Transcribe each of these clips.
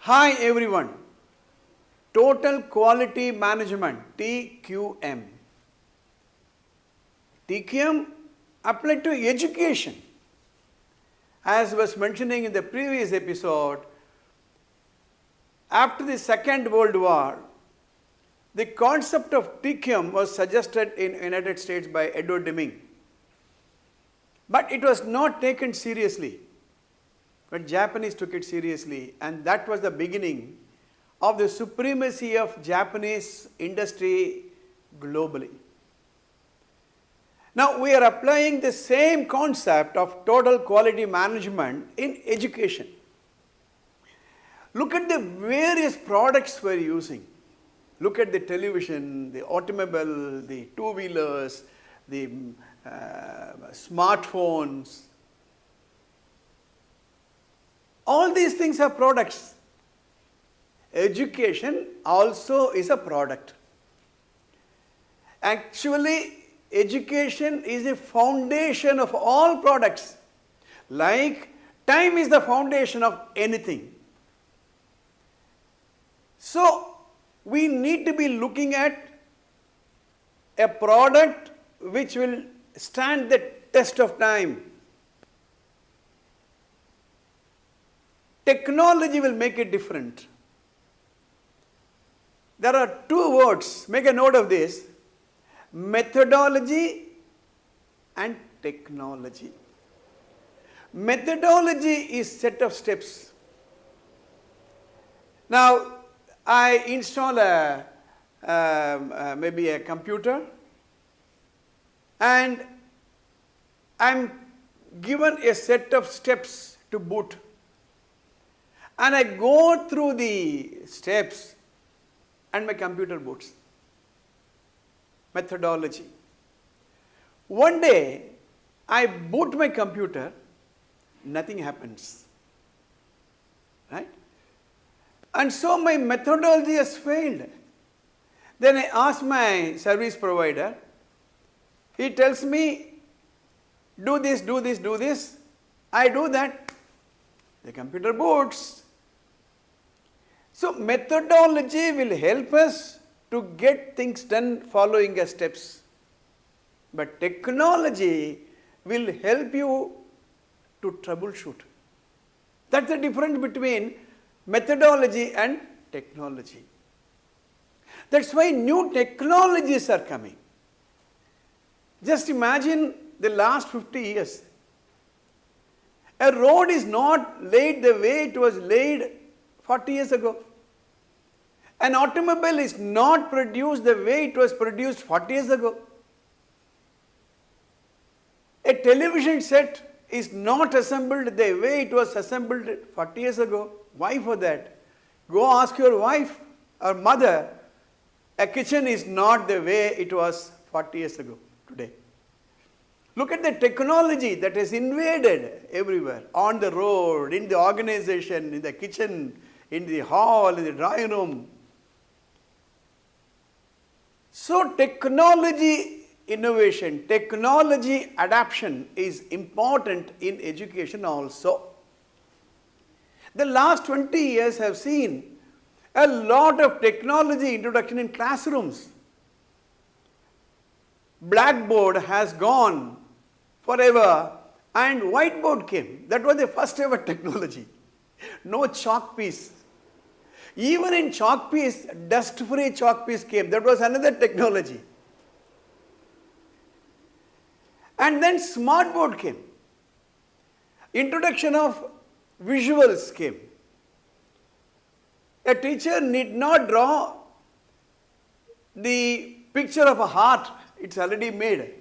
Hi everyone, Total Quality Management TQM. TQM applied to education. As was mentioning in the previous episode, after the Second World War, the concept of TQM was suggested in United States by Edward Deming. But it was not taken seriously. But Japanese took it seriously, and that was the beginning of the supremacy of Japanese industry globally. Now we are applying the same concept of total quality management in education. Look at the various products we are using. Look at the television, the automobile, the two-wheelers, the smartphones. All these things are products. Education also is a product. Actually, education is the foundation of all products. Like time is the foundation of anything. So, we need to be looking at a product which will stand the test of time. Technology will make it different. There are two words, make a note of this: methodology and technology. Methodology is set of steps. Now, I install maybe a computer, and I am given a set of steps to boot. And I go through the steps and my computer boots. Methodology. One day, I boot my computer, nothing happens. Right? And so my methodology has failed. Then I ask my service provider. He tells me, do this, do this, do this. I do that. The computer boots. So methodology will help us to get things done following the steps. But technology will help you to troubleshoot. That's the difference between methodology and technology. That's why new technologies are coming. Just imagine the last 50 years. A road is not laid the way it was laid 40 years ago. An automobile is not produced the way it was produced 40 years ago. A television set is not assembled the way it was assembled 40 years ago. Why for that? Go ask your wife or mother. A kitchen is not the way it was 40 years ago today. Look at the technology that has invaded everywhere, on the road, in the organization, in the kitchen, in the hall, in the drawing room. So technology innovation, technology adaptation is important in education also. The last 20 years have seen a lot of technology introduction in classrooms. Blackboard has gone forever and whiteboard came. That was the first ever technology. No chalk piece. Even in chalk piece, dust-free chalk piece came. That was another technology. And then smartboard came. Introduction of visuals came. A teacher need not draw the picture of a heart. It's already made.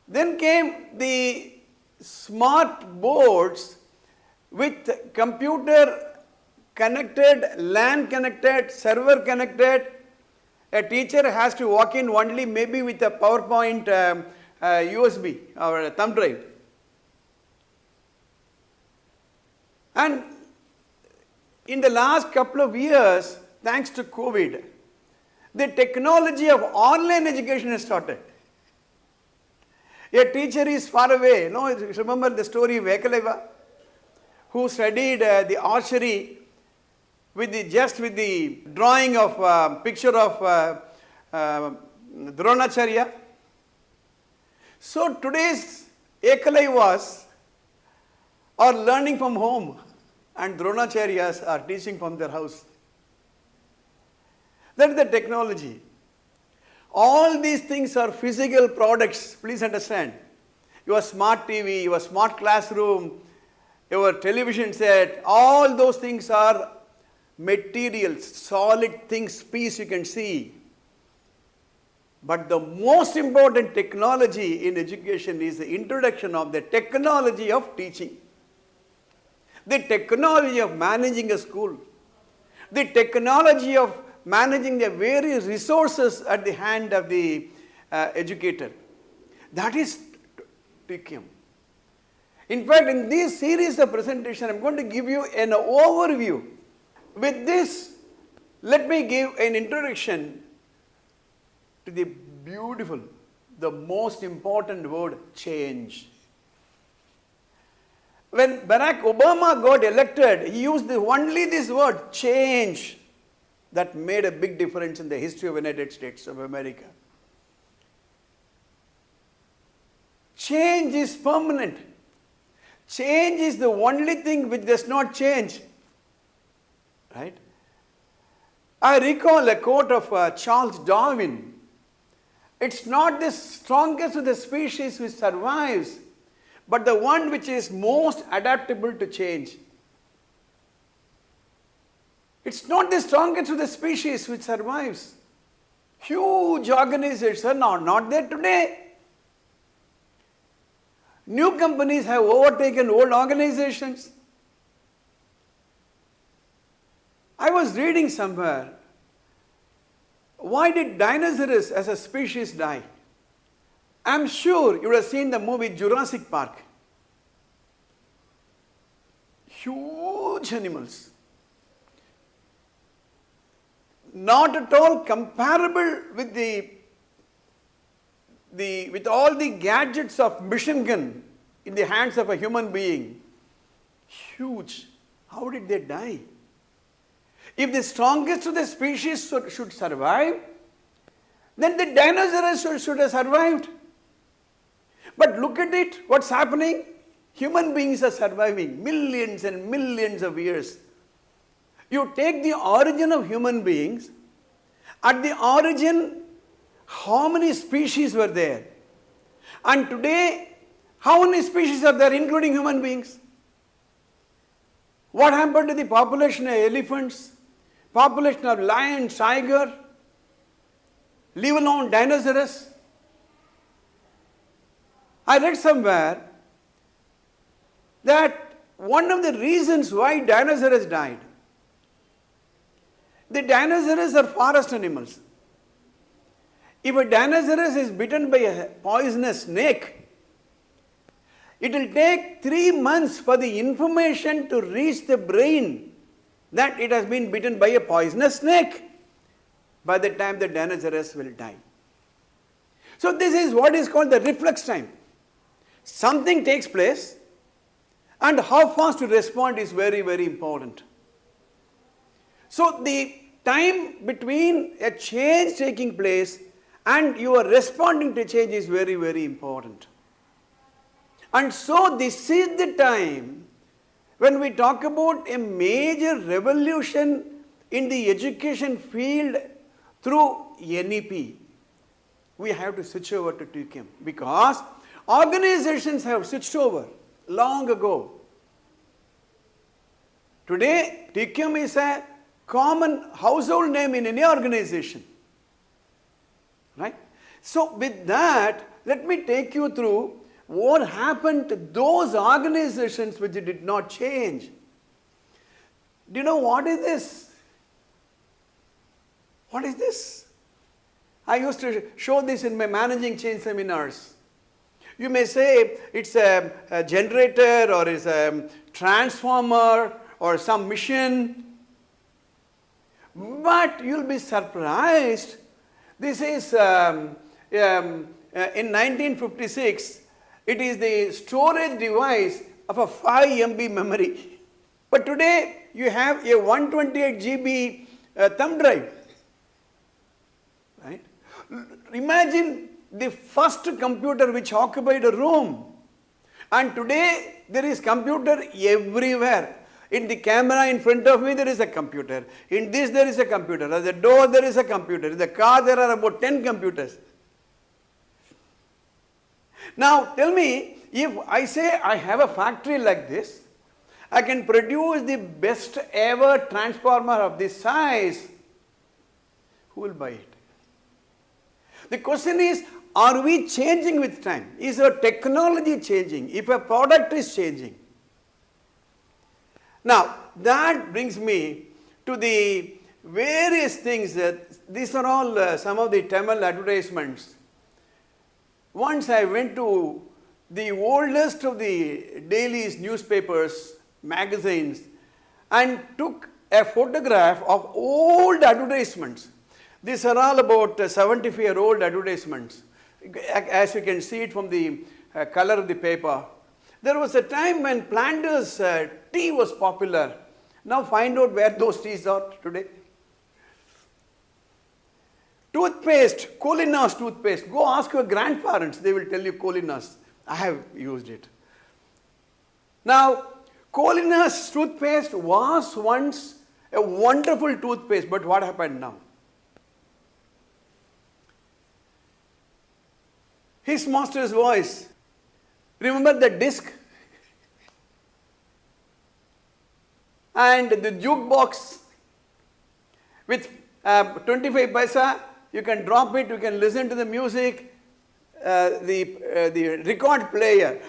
Then came the smart boards with computer connected, LAN connected, server connected. A teacher has to walk in only maybe with a PowerPoint USB or a thumb drive. And in the last couple of years, thanks to COVID, the technology of online education has started. A teacher is far away. No, remember the story of Ekaleva? who studied the archery with the drawing of picture of Dronacharya. So today's Ekalaivas are learning from home and Dronacharyas are teaching from their house. That is the technology. All these things are physical products, please understand. Your smart TV, your smart classroom, your television set, all those things are materials, solid things, piece you can see. But the most important technology in education is the introduction of the technology of teaching, the technology of managing a school, the technology of managing the various resources at the hand of the educator. That is TQM. In fact, in this series of presentation, I am going to give you an overview. With this, let me give an introduction to the beautiful, the most important word, change. When Barack Obama got elected, he used only this word, change. That made a big difference in the history of the United States of America. Change is permanent. Change is the only thing which does not change. Right? I recall a quote of Charles Darwin. It's not the strongest of the species which survives, but the one which is most adaptable to change. It's not the strongest of the species which survives. Huge organizations are not there today. New companies have overtaken old organizations. I was reading somewhere, why did dinosaurs as a species die? I'm sure you would have seen the movie Jurassic Park. Huge animals. Not at all comparable with with all the gadgets of machine gun in the hands of a human being. Huge. How did they die? If the strongest of the species should survive, then the dinosaurs should have survived. But look at it, what's happening? Human beings are surviving millions and millions of years. You take the origin of human beings, at the origin, how many species were there? And today, how many species are there, including human beings? What happened to the population of elephants, population of lions, tiger, leave alone dinosaurs? I read somewhere that one of the reasons why dinosaurs died, the dinosaurs are forest animals. If a dinosaur is bitten by a poisonous snake, it will take 3 months for the information to reach the brain that it has been bitten by a poisonous snake. By the time the dinosaurs will die. So this is what is called the reflex time. Something takes place and how fast to respond is very, very important. So the time between a change taking place and you are responding to change is very, very important. And so this is the time when we talk about a major revolution in the education field through NEP. We have to switch over to TQM because organizations have switched over long ago. Today, TQM is a common household name in any organization. Right? So with that, let me take you through what happened to those organizations which did not change. Do you know what is this? What is this? I used to show this in my managing change seminars. You may say it's a generator or it's a transformer or some machine. But you'll be surprised. This is in 1956. It is the storage device of a 5 MB memory. But today you have a 128 GB thumb drive. Right? Imagine the first computer which occupied a room. And today there is computer everywhere. In the camera in front of me there is a computer. In this there is a computer. At the door there is a computer. In the car there are about 10 computers. Now tell me, if I say I have a factory like this, I can produce the best ever transformer of this size, who will buy it? The question is, are we changing with time? Is our technology changing? If a product is changing? Now, that brings me to the various things. These are all some of the Tamil advertisements. Once I went to the oldest of the dailies, newspapers, magazines, and took a photograph of old advertisements. These are all about 75-year-old advertisements. As you can see it from the color of the paper. There was a time when Planters tea was popular. Now find out where those teas are today. Toothpaste, Colinas toothpaste. Go ask your grandparents, they will tell you Colinas. I have used it. Now, Colinas toothpaste was once a wonderful toothpaste, but what happened now? His master's voice. Remember the disc? And the jukebox with 25 paisa, you can drop it, you can listen to the music, the record player.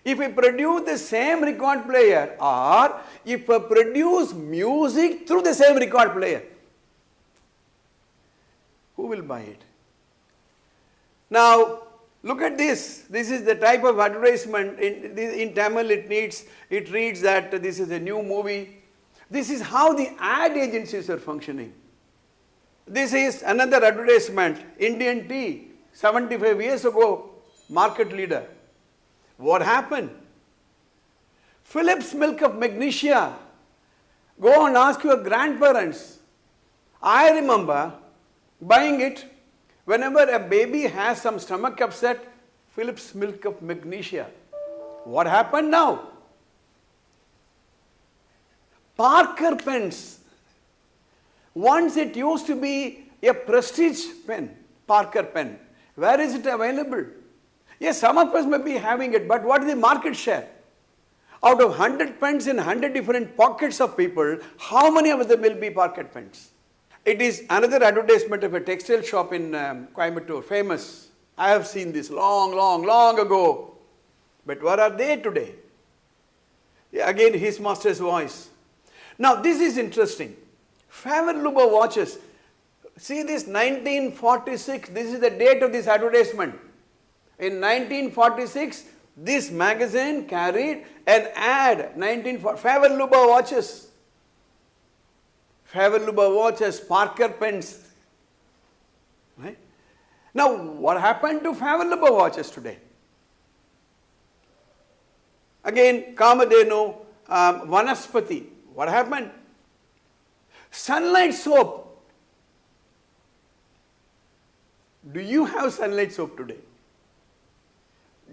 If we produce the same record player, or if we produce music through the same record player, who will buy it? Now, look at this. This is the type of advertisement. In Tamil it reads that this is a new movie. This is how the ad agencies are functioning. This is another advertisement, Indian tea, 75 years ago, market leader. What happened? Philips Milk of Magnesia. Go and ask your grandparents. I remember buying it. Whenever a baby has some stomach upset, Philips Milk of Magnesia. What happened now? Parker pens. Once it used to be a prestige pen, Parker pen. Where is it available? Yes, some of us may be having it, but what is the market share? Out of 100 pens in 100 different pockets of people, how many of them will be Parker pens? It is another advertisement of a textile shop in Coimbatore, famous. I have seen this long ago. But where are they today? Again, his master's voice. Now, this is interesting. Faber-Lubo watches. See this 1946, this is the date of this advertisement. In 1946, this magazine carried an ad, Faber-Lubo watches. Faber-Lubo watches, Parker pens. Right? Now, what happened to Faber-Lubo watches today? Again, Kamadhenu, Vanaspati. What happened? Sunlight soap. Do you have Sunlight soap today?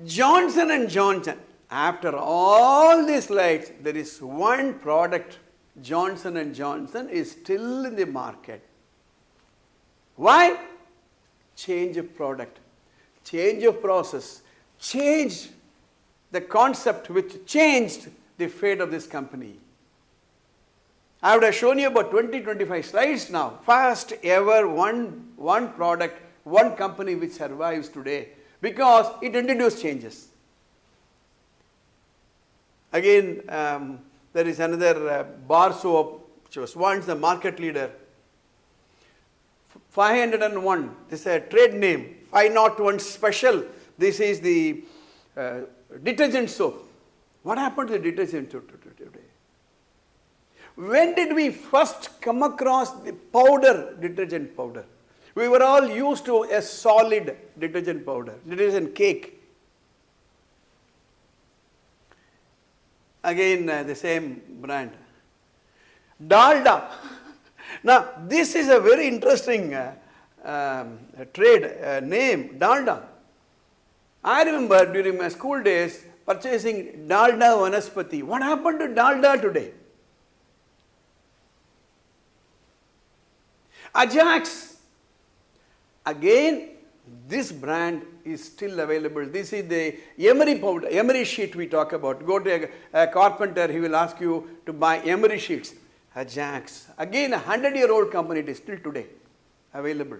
Johnson & Johnson. After all these lights, there is one product. Johnson & Johnson is still in the market. Why? Change of product, change of process, change the concept which changed the fate of this company. I would have shown you about 20-25 slides now. First ever one product, one company which survives today because it introduced changes. Again, there is another bar soap which was once the market leader. 501, this is a trade name. 501 special. This is the detergent soap. What happened to the detergent soap today? When did we first come across the powder, detergent powder? We were all used to a solid detergent powder, detergent cake. Again, the same brand. Dalda. Now, this is a very interesting trade name, Dalda. I remember during my school days purchasing Dalda Vanaspati. What happened to Dalda today? Ajax. Again, this brand is still available. This is the emery powder, emery sheet we talk about. Go to a carpenter, he will ask you to buy emery sheets. Ajax. Again, a 100-year-old company, it is still today available.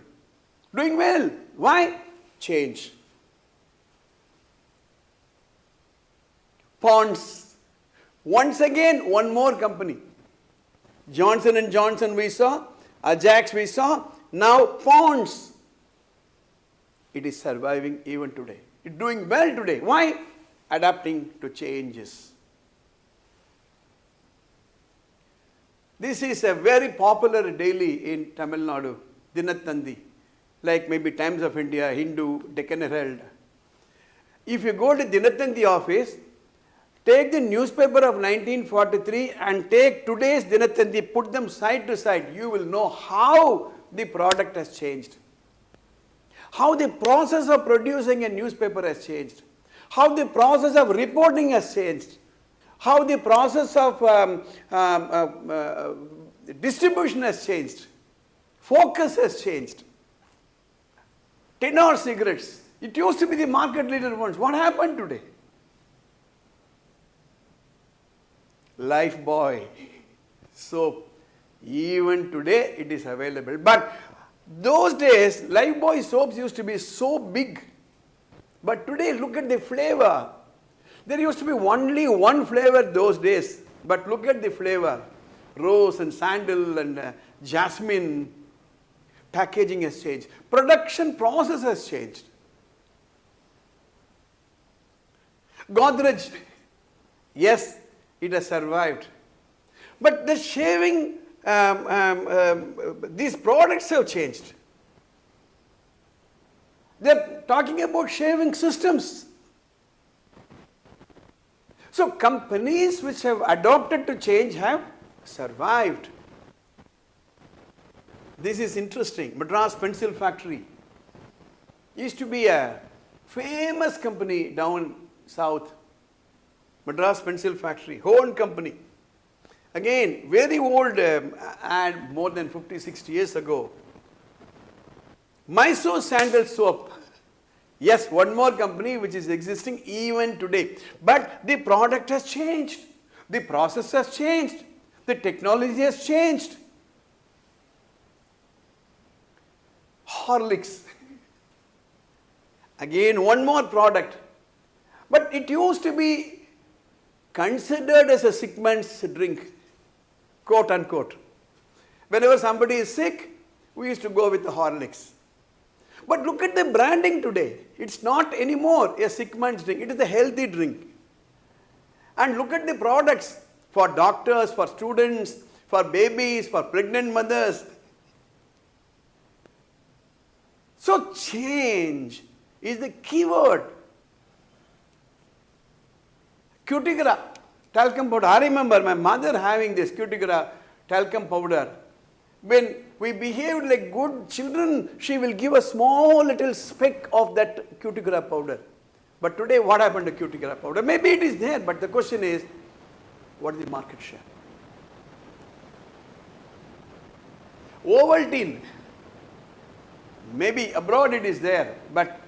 Doing well. Why? Change. Ponds. Once again, one more company. Johnson & Johnson we saw, Ajax we saw, now Ponds. It is surviving even today. It is doing well today. Why? Adapting to changes. This is a very popular daily in Tamil Nadu, Dinathanthi, like maybe Times of India, Hindu, Deccan Herald. If you go to Dinathanthi office, take the newspaper of 1943 and take today's Dinathanthi, put them side to side, you will know how the product has changed. How the process of producing a newspaper has changed. How the process of reporting has changed. How the process of distribution has changed. Focus has changed. Tenor cigarettes. It used to be the market leader once. What happened today? Lifebuoy soap. Even today it is available. But those days, Lifebuoy soaps used to be so big. But today, look at the flavor. There used to be only one flavor those days. But look at the flavor. Rose and sandal and jasmine. Packaging has changed. Production process has changed. Godrej. Yes, it has survived. But the shaving, these products have changed. They are talking about shaving systems. So companies which have adopted to change have survived. This is interesting. Madras Pencil Factory used to be a famous company down south. Madras Pencil Factory, own company. Again, very old ad, more than 50, 60 years ago. Mysore Sandal Soap. Yes, one more company which is existing even today. But the product has changed. The process has changed. The technology has changed. Horlicks. Again, one more product. But it used to be considered as a sick man's drink, quote unquote. Whenever somebody is sick, we used to go with the Horlicks. But look at the branding today. It's not anymore a sick man's drink. It is a healthy drink. And look at the products for doctors, for students, for babies, for pregnant mothers. So change is the key word. Cutigra, talcum powder. I remember my mother having this Cutigra talcum powder. When we behaved like good children, she will give a small little speck of that Cutigra powder. But today, what happened to Cutigra powder? Maybe it is there, but the question is, what is the market share? Ovaltine, maybe abroad it is there, but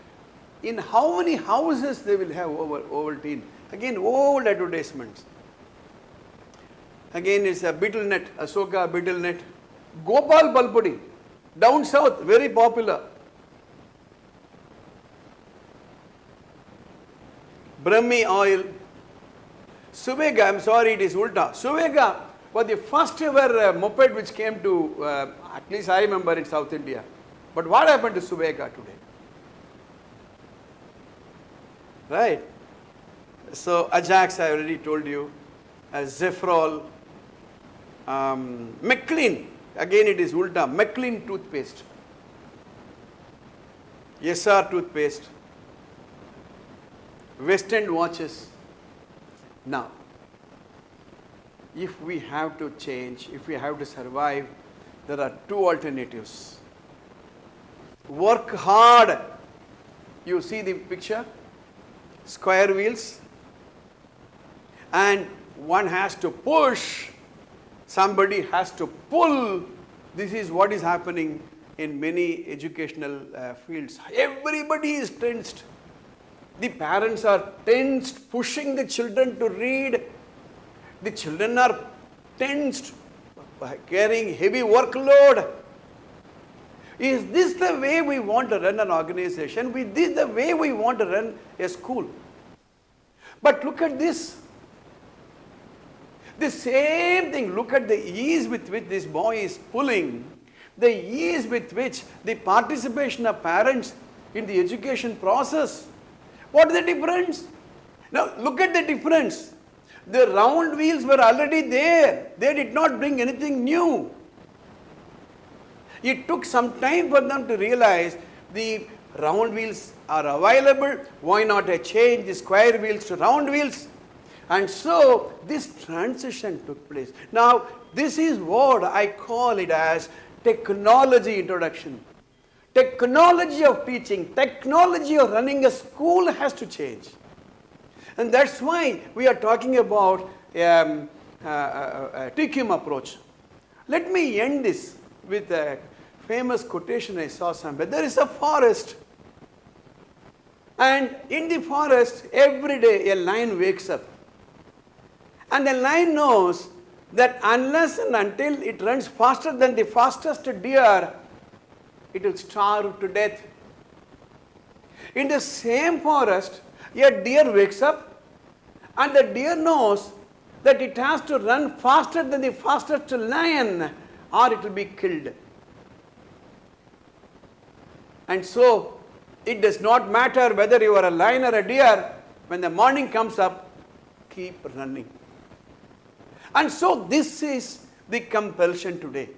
in how many houses they will have Ovaltine? Again, old advertisements. Again, it's a betel net, Asoka betel net. Gopal Palpudi, down south, very popular. Brahmi oil. Suvega, I'm sorry, it is Ulta. Suvega was the first ever moped which came to, at least I remember, in South India. But what happened to Suvega today? Right? So Ajax, I already told you. Zephrol. Maclean. Again it is Ulta. Maclean toothpaste. SR toothpaste. West End watches. Now, if we have to change, if we have to survive, there are two alternatives. Work hard. You see the picture? Square wheels. And one has to push, somebody has to pull. This is what is happening in many educational fields. Everybody is tensed. The parents are tensed, pushing the children to read. The children are tensed, carrying heavy workload. Is this the way we want to run an organization? Is this the way we want to run a school? But look at this. The same thing, look at the ease with which this boy is pulling, the ease with which the participation of parents in the education process. What is the difference? Now look at the difference. The round wheels were already there. They did not bring anything new. It took some time for them to realize the round wheels are available. Why not change the square wheels to round wheels? And so this transition took place. Now this is what I call it as technology introduction. Technology of teaching, technology of running a school has to change. And that's why we are talking about a TQM approach. Let me end this with a famous quotation I saw somewhere. There is a forest, and in the forest every day a lion wakes up. And the lion knows that unless and until it runs faster than the fastest deer, it will starve to death. In the same forest, a deer wakes up, and the deer knows that it has to run faster than the fastest lion or it will be killed. And so it does not matter whether you are a lion or a deer, when the morning comes up, keep running. And so this is the compulsion today.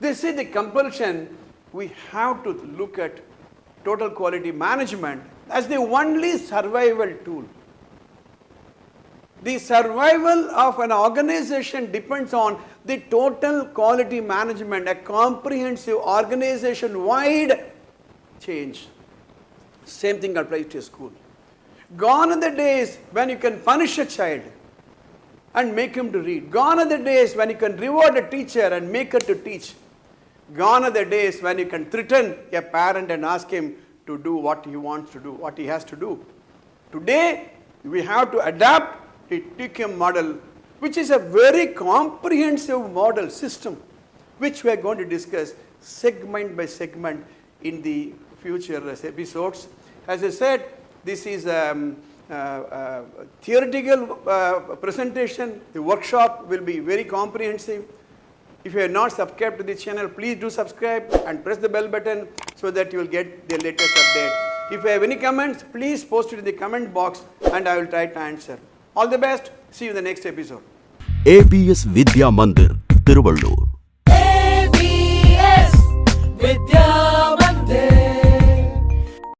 This is the compulsion. We have to look at total quality management as the only survival tool. The survival of an organization depends on the total quality management, a comprehensive organization-wide change. Same thing applies to a school. Gone are the days when you can punish a child and make him to read. Gone are the days when you can reward a teacher and make her to teach. Gone are the days when you can threaten a parent and ask him to do what he wants to do, what he has to do. Today, we have to adapt the TQM model, which is a very comprehensive model system, which we are going to discuss segment by segment in the future episodes. As I said, this is theoretical presentation. The workshop will be very comprehensive. If you are not subscribed to the channel, please do subscribe and press the bell button so that you will get the latest update. If you have any comments, please post it in the comment box and I will try to answer. All the best. See you in the next episode. ABS Vidya Mandir, Tiruvallur. ABS Vidya